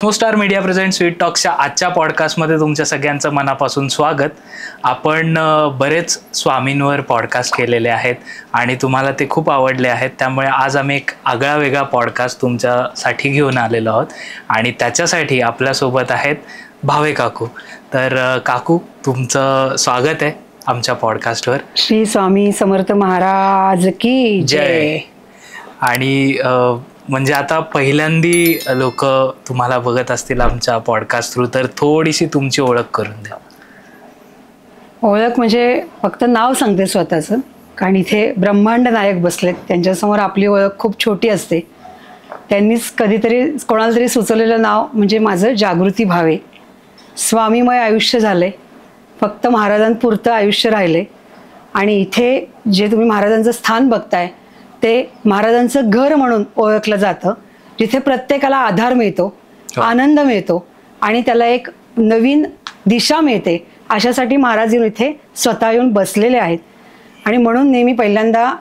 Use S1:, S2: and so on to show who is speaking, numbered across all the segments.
S1: Star media present sweet टॉक्सच्या आजच्या पॉडकास्टमध्ये तुमच्या सगळ्यांचं मनापासून स्वागत. आपण बरेच स्वामींवर पॉडकास्ट केलेले आहेत आणि तुम्हाला ते खूप आवडले आहेत. त्यामुळे आज आम्ही एक आगळा वेगळा पॉडकास्ट तुमच्यासाठी घेऊन आलेलो आहोत आणि त्याच्यासाठी आपल्यासोबत आहेत भावे काकू. तर काकू, तुमचं स्वागत आहे आमच्या पॉडकास्टवर.
S2: श्री स्वामी समर्थ महाराज की जय.
S1: आणि म्हणजे आता पहिल्यांदी लोक तुम्हाला बघत असतील आमच्या पॉडकास्ट थ्रू, तर थोडीशी तुमची ओळख करून द्या.
S2: ओळख म्हणजे फक्त नाव सांगते स्वतःचं, कारण इथे ब्रह्मांड नायक बसलेत, त्यांच्यासमोर आपली ओळख खूप छोटी असते. त्यांनीच कधीतरी कोणाला तरी सुचवलेलं नाव म्हणजे माझं जागृती भावे. स्वामीमय आयुष्य झालंय, फक्त महाराजांपुरतं आयुष्य राहिले. आणि इथे जे तुम्ही महाराजांचं स्थान बघताय ते महाराजांचं घर म्हणून ओळखलं जातं, जिथे प्रत्येकाला आधार मिळतो, आनंद मिळतो आणि त्याला एक नवीन दिशा मिळते. अशासाठी महाराज येऊन इथे स्वतः येऊन बसलेले आहेत. आणि म्हणून नेहमी पहिल्यांदा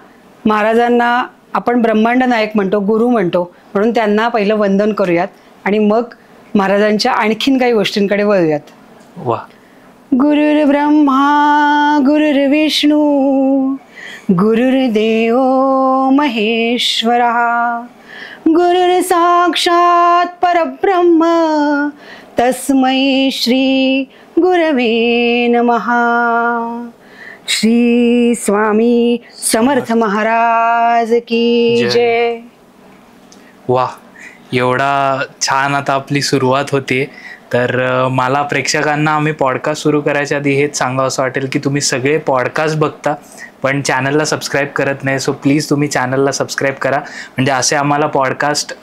S2: महाराजांना आपण ब्रह्मांड नायक म्हणतो, गुरु म्हणतो, म्हणून त्यांना पहिलं वंदन करूयात आणि मग महाराजांच्या आणखीन काही गोष्टींकडे वळूयात.
S1: वा.
S2: गुरुर्ब्रह्मा गुरुर्विष्णू गुरुर्देव महेश्वरः गुरुर्साक्षात् परब्रह्म तस्मै श्री गुरवे नमः. श्री स्वामी समर्थ महाराज की जय.
S1: वा, एवढा छान आता आपली सुरुवात होते. तर मला प्रेक्षकांना आम्ही पॉडकास्ट सुरू करायच्या आधी हेच सांगावं असं वाटेल की तुम्ही सगळे पॉडकास्ट बघता पण चॅनलला सबस्क्राईब करत नाही. सो प्लीज तुम्ही चॅनलला सबस्क्राईब करा, म्हणजे असे आम्हाला पॉडकास्ट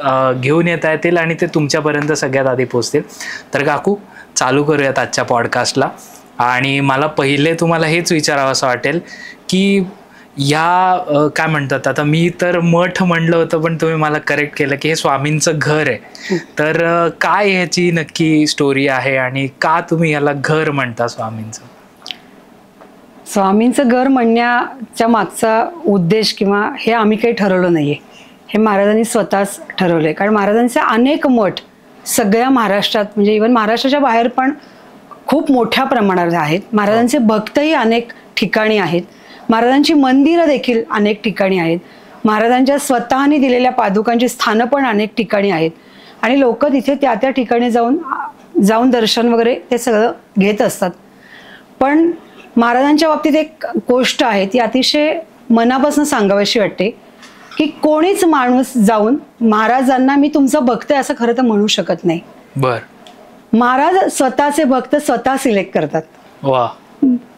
S1: घेऊन येता येतील आणि ते तुमच्यापर्यंत सगळ्यात आधी पोचतील. तर काकू, चालू करूयात आजच्या पॉडकास्टला. आणि मला पहिले तुम्हाला हेच विचारावं असं वाटेल की या काय म्हणतात, आता मी तर मठ म्हणलं होतं पण तुम्ही मला करेक्ट केलं की हे स्वामींचं घर आहे. तर काय ह्याची नक्की स्टोरी आहे आणि का तुम्ही याला घर म्हणता स्वामींचं?
S2: स्वामींचं घर म्हणण्याच्या मागचा उद्देश किंवा हे आम्ही काही ठरवलं नाहीये, हे महाराजांनी स्वतःच ठरवलंय. कारण महाराजांचे अनेक मठ सगळ्या महाराष्ट्रात, म्हणजे इव्हन महाराष्ट्राच्या बाहेर पण खूप मोठ्या प्रमाणात आहेत. महाराजांचे भक्तही अनेक ठिकाणी आहेत, महाराजांची मंदिरं देखील अनेक ठिकाणी आहेत, महाराजांच्या स्वतःनी दिलेल्या पादुकांची स्थानं पण अनेक ठिकाणी आहेत. आणि लोक तिथे त्या त्या ठिकाणी जाऊन दर्शन वगैरे ते सगळं घेत असतात. पण महाराजांच्या बाबतीत एक गोष्ट आहे, ती अतिशय मनापासून सांगावीशी वाटते की कोणीच माणूस जाऊन महाराजांना मी तुमचं भक्त आहे असं खरं तर म्हणू शकत नाही.
S1: बर.
S2: महाराज स्वतःचे भक्त स्वतः सिलेक्ट करतात.
S1: वा.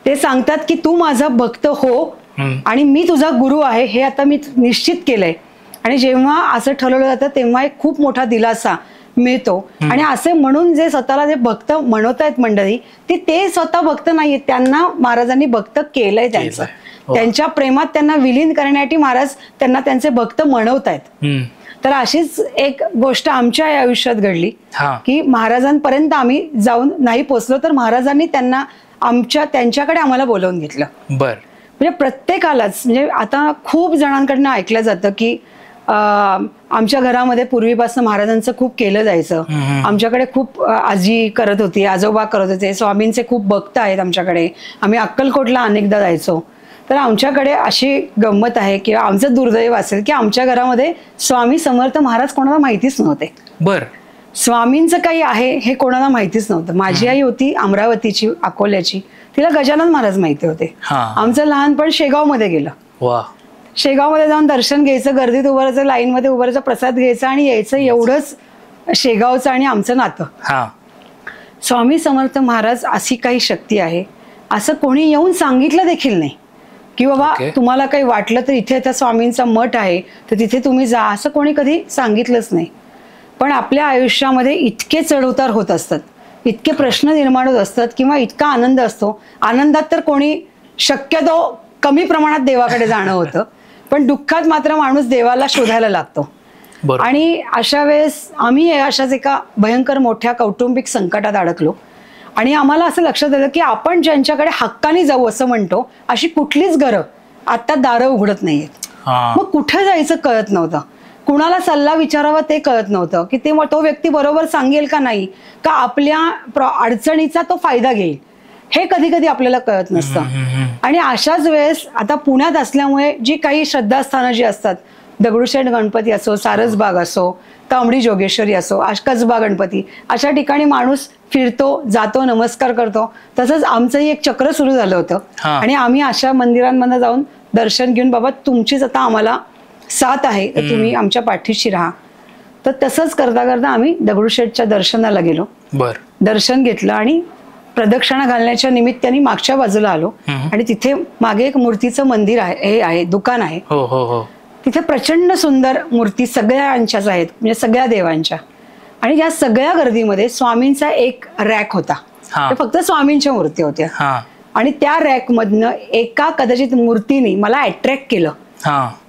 S2: ते सांगतात की तू माझा भक्त हो आणि मी तुझा गुरु आहे हे आता मी निश्चित केलंय. आणि जेव्हा असं ठरवलं जातं तेव्हा एक खूप मोठा दिलासा मिळतो. आणि असे म्हणून जे स्वतःला जे भक्त म्हणवतायत मंडळी, ते स्वतः भक्त नाहीये, त्यांना महाराजांनी भक्त केलंय. त्यांच्या प्रेमात त्यांना विलीन करण्यासाठी महाराज त्यांना त्यांचे भक्त म्हणवतायत. तर अशीच एक गोष्ट आमच्या आयुष्यात घडली की महाराजांपर्यंत आम्ही जाऊन नाही पोचलो, तर महाराजांनी त्यांच्याकडे आम्हाला बोलावून घेतलं.
S1: बर.
S2: म्हणजे प्रत्येकालाच, म्हणजे आता खूप जणांकडनं ऐकलं जातं की आमच्या घरामध्ये पूर्वीपासून महाराजांचं खूप केलं जायचं, आमच्याकडे खूप आजी करत होती, आजोबा करत होते, स्वामींचे खूप भक्त आहेत आमच्याकडे, आम्ही अक्कलकोटला अनेकदा जायचो. तर आमच्याकडे अशी गंमत आहे किंवा आमचं दुर्दैव असेल की आमच्या घरामध्ये स्वामी समर्थ महाराज कोणाला माहितीच नव्हते.
S1: बर.
S2: स्वामींचं काही आहे हे कोणाला माहितीच नव्हतं. माझी आई होती अमरावतीची, अकोल्याची, तिला गजानन महाराज माहिती होते. आमचं लहानपण शेगावमध्ये गेलं.
S1: वा.
S2: शेगावमध्ये जाऊन दर्शन घ्यायचं, गर्दीत उभं राहायचं, लाईनमध्ये उभं राहायचं, प्रसाद घ्यायचा आणि यायचं, एवढंच शेगावचं आणि आमचं नातं. स्वामी समर्थ महाराज अशी काही शक्ती आहे असं कोणी येऊन सांगितलं देखील नाही की बाबा तुम्हाला काही वाटलं तर इथे त्या स्वामींचा मठ आहे तर तिथे तुम्ही जा, असं कोणी कधी सांगितलंच नाही. पण आपल्या आयुष्यामध्ये इतके चढउतार होत असतात, इतके प्रश्न निर्माण होत असतात किंवा इतका आनंद असतो. आनंदात तर कोणी शक्यतो कमी प्रमाणात देवाकडे जाणं होतं, पण दुःखात मात्र माणूस देवाला शोधायला लागतो. आणि अशा वेळेस आम्ही अशाच एका भयंकर मोठ्या कौटुंबिक संकटात अडकलो आणि आम्हाला असं लक्षात आलं की आपण ज्यांच्याकडे हक्काने जाऊ असं म्हणतो अशी कुठलीच घरं आता दारं उघडत नाहीयेत. मग कुठे जायचं कळत नव्हतं. कुणाला सल्ला विचारावा ते कळत नव्हतं, की तो व्यक्ती बरोबर सांगेल का नाही, का आपल्या अडचणीचा तो फायदा घेईल, हे कधी कधी आपल्याला कळत नसतं. आणि अशाच वेळेस आता पुण्यात असल्यामुळे जी काही श्रद्धास्थानं जी असतात, दगडूशेठ गणपती असो, सारसबाग असो, तांबडी जोगेश्वरी असो, कसबा गणपती, अशा ठिकाणी माणूस फिरतो, जातो, नमस्कार करतो. तसंच आमचंही एक चक्र सुरू झालं होतं आणि आम्ही अशा मंदिरांमध्ये जाऊन दर्शन घेऊन, बाबा तुमचीच आता आम्हाला साथ आहे, तर तुम्ही आमच्या पाठीशी राहा. तर तसंच करता करता आम्ही दगडूशेठच्या दर्शनाला गेलो. दर्शन घेतलं आणि प्रदक्षिणा घालण्याच्या निमित्ताने मागच्या बाजूला आलो आणि तिथे मागे एक मूर्तीचं मंदिर आहे, हे आहे, दुकान आहे. तिथे प्रचंड सुंदर मूर्ती सगळ्यांच्याच आहेत, म्हणजे सगळ्या देवांच्या. आणि या सगळ्या गर्दीमध्ये स्वामींचा एक रॅक होता, ते फक्त स्वामींच्या मूर्ती होत्या. आणि त्या रॅक मधनं एका कदाचित मूर्तीने मला अट्रॅक्ट केलं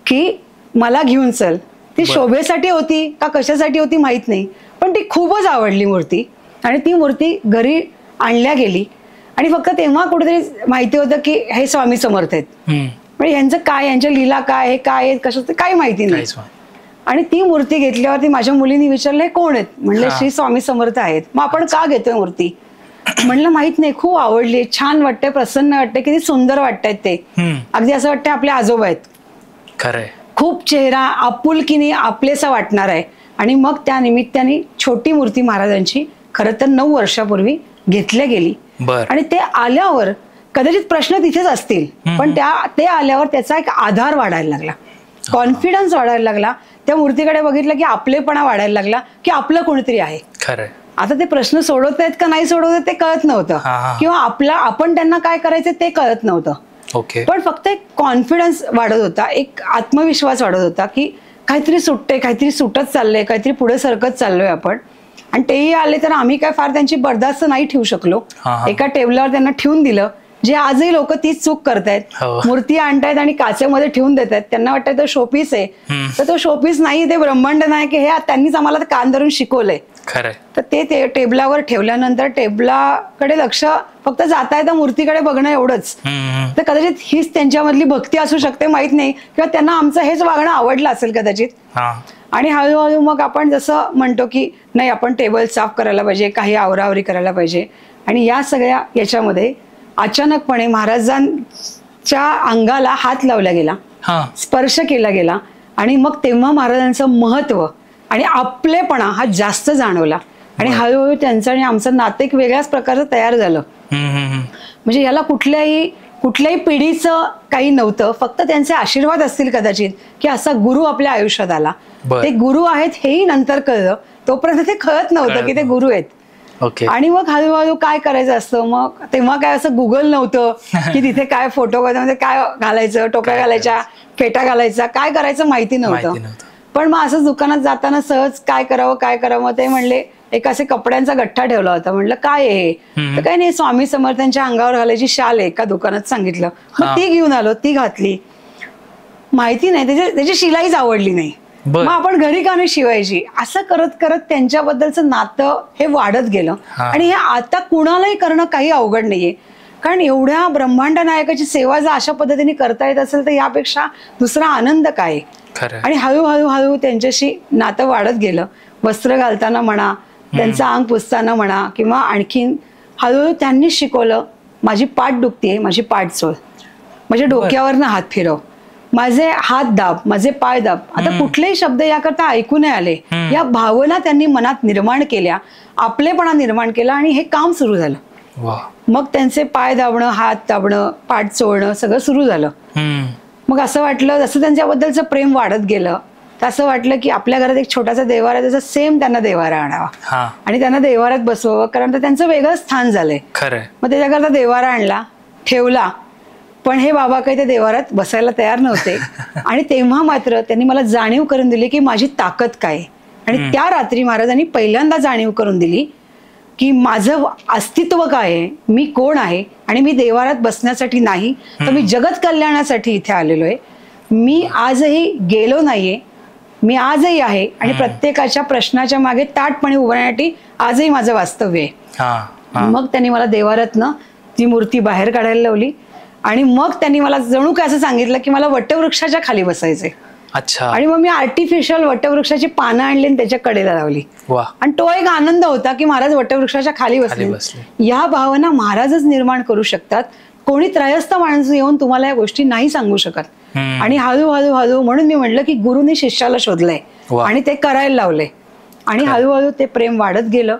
S2: की मला घेऊन चल. ती शोभेसाठी होती का कशासाठी होती माहित नाही, पण ती खूपच आवडली मूर्ती. आणि ती मूर्ती घरी आणल्या गेली आणि फक्त तेव्हा कुठेतरी माहिती होतं की हे स्वामी समर्थ आहेत. म्हणजे यांचं काय, यांच्या लीला काय, हे काय आहे, कशाचं काही माहिती नाही. आणि ती मूर्ती घेतल्यावरती माझ्या मुलीने विचारलं कोण आहेत, म्हणलं श्री स्वामी समर्थ आहेत. मग आपण का घेतोय मूर्ती, म्हणलं माहित नाही, खूप आवडली, छान वाटतंय, प्रसन्न वाटतंय, किती सुंदर वाटतायत ते, अगदी असं वाटतंय आपले आजोबा आहेत. खरंय, खूप चेहरा आपुलकीने आपलेसा वाटणार आहे. आणि मग त्या निमित्ताने छोटी मूर्ती महाराजांची खरं तर 9 वर्षापूर्वी घेतल्या गेली. आणि ते आल्यावर कदाचित प्रश्न तिथेच असतील, पण ते आल्यावर त्याचा एक आधार वाढायला लागला, कॉन्फिडन्स वाढायला लागला. त्या मूर्तीकडे बघितलं की आपलेपणा वाढायला लागला, की आपलं कोणीतरी आहे. खरं, आता ते प्रश्न सोडवत आहेत का नाही सोडवत ते कळत नव्हतं, किंवा आपण त्यांना काय करायचं ते कळत नव्हतं. पण फक्त एक कॉन्फिडन्स वाढत होता, एक आत्मविश्वास वाढत होता की काहीतरी सुटतंय, काहीतरी सुटत चाललंय, काहीतरी पुढे सरकत चाललोय आपण. आणि तेही आले तर आम्ही काय फार त्यांची बर्दास्त नाही ठेवू शकलो. एका टेबलावर त्यांना ठेवून दिलं, जे आजही लोक तीच चूक करतायत, मूर्ती आणतायत आणि काचेमध्ये ठेवून देतात. त्यांना वाटतं तो शोपीस आहे, तर तो शोपीस नाही, ते ब्रह्मांड नाही, की हे त्यांनीच आम्हाला कान धरून शिकवलंय. तर ते टेबलावर ठेवल्यानंतर टेबलाकडे लक्ष फक्त जाता येता मूर्तीकडे बघणं एवढंच. तर कदाचित हीच त्यांच्यामधली भक्ती असू शकते, माहित नाही, किंवा त्यांना आमचं हेच वागणं आवडलं असेल कदाचित. आणि हळूहळू मग आपण जसं म्हणतो की नाही, आपण टेबल साफ करायला पाहिजे, काही आवरावरी करायला पाहिजे. आणि या सगळ्या याच्यामध्ये अचानकपणे महाराजांच्या अंगाला हात लावला गेला, स्पर्श केला गेला. आणि मग तेव्हा महाराजांचं महत्व आणि आपलेपणा हा जास्त जाणवला. आणि हळूहळू त्यांचं आणि आमचं नातं एक वेगळ्याच प्रकारचं तयार झालं. म्हणजे याला कुठल्याही पिढीचं काही नव्हतं, फक्त त्यांचे आशीर्वाद असतील कदाचित, की असा गुरु आपल्या आयुष्यात आला. ते गुरु आहेत हेही नंतर कळलं, तोपर्यंत ते कळत नव्हतं की ते गुरु आहेत. आणि मग हळूहळू काय करायचं असतं, मग तेव्हा काय असं गुगल नव्हतं की तिथे काय फोटो काय घालायचं, टोप्या घालायच्या, फेटा घालायचा, काय करायचं माहिती नव्हतं. पण मग असंच दुकानात जाताना सहज काय करावं ते म्हणले, एक असे कपड्यांचा गठ्ठा ठेवला होता. म्हणलं काय आहे, तर काही नाही, स्वामी समर्थांच्या अंगावर घालायची शाल आहे, एका दुकानात सांगितलं. मग ती घेऊन आलो, ती घातली. माहिती नाही, त्याची शिलाईच आवडली नाही. मग आपण घरी का नाही शिवायची, असं करत करत त्यांच्याबद्दलचं नातं हे वाढत गेलं. आणि हे आता कुणालाही करणं काही अवघड नाहीये, कारण एवढ्या ब्रह्मांड नायकाची सेवा जर अशा पद्धतीने करता येत असेल तर यापेक्षा दुसरा आनंद काय. आणि हळूहळू त्यांच्याशी नातं वाढत गेलं. वस्त्र घालताना म्हणा, त्यांचं अंग पुसताना म्हणा, किंवा आणखीन हळूहळू त्यांनीच शिकवलं, माझी पाठ दुखतीये, माझी पाठ चोळ, माझ्या डोक्यावरनं हात फिरव, माझे हात दाब, माझे पाय दाब. आता कुठलेही शब्द याकरता ऐकू नाही आले, या भावना त्यांनी मनात निर्माण केल्या, आपलेपणा निर्माण केला आणि हे काम सुरू झालं. मग त्यांचे पाय दाबणं, हात दाबणं, पाठ चोळणं सगळं सुरू झालं. मग असं वाटलं, जसं त्यांच्याबद्दलचं प्रेम वाढत गेलं, असं वाटलं की आपल्या घरात एक छोटासा देवारा आहे, तसं सेम त्यांना देवारा आणावा आणि त्यांना देवारात बसवावं, कारण तर त्यांचं वेगळं स्थान झालंय. मग त्याच्याकरता देवारा आणला, ठेवला. पण हे बाबा काही त्या देवारात बसायला तयार नव्हते. आणि तेव्हा मात्र त्यांनी मला जाणीव करून दिली की माझी ताकद काय. आणि त्या रात्री महाराजांनी पहिल्यांदा जाणीव करून दिली की माझं अस्तित्व काय आहे, मी कोण आहे. आणि मी देवारात बसण्यासाठी नाही, तर मी जगत कल्याणासाठी इथे आलेलो आहे. मी आजही गेलो नाहीये, मी आजही आहे. आणि प्रत्येकाच्या प्रश्नाच्या मागे ताटपणे उभारण्यासाठी आजही माझं वास्तव्य आहे. मग त्यांनी मला देवारातनं ती मूर्ती बाहेर काढायला लावली. आणि मग त्यांनी मला जणू काय असं सांगितलं की मला वटवृक्षाच्या खाली बसायचंय.
S1: अच्छा.
S2: आणि मग मी आर्टिफिशियल वटवृक्षाची पानं आणली आणि त्याच्या कडेला लावली.
S1: वा.
S2: आणि तो एक आनंद होता की महाराज वटवृक्षाच्या खाली बसले. या भावना महाराजच निर्माण करू शकतात. कोणी त्रयस्थ माणूस येऊन तुम्हाला या गोष्टी नाही सांगू शकत. आणि हळूहळू म्हणून मी म्हटलं की गुरुनी शिष्याला शोधलंय आणि ते करायला लावलंय आणि हळूहळू ते प्रेम वाढत गेलं.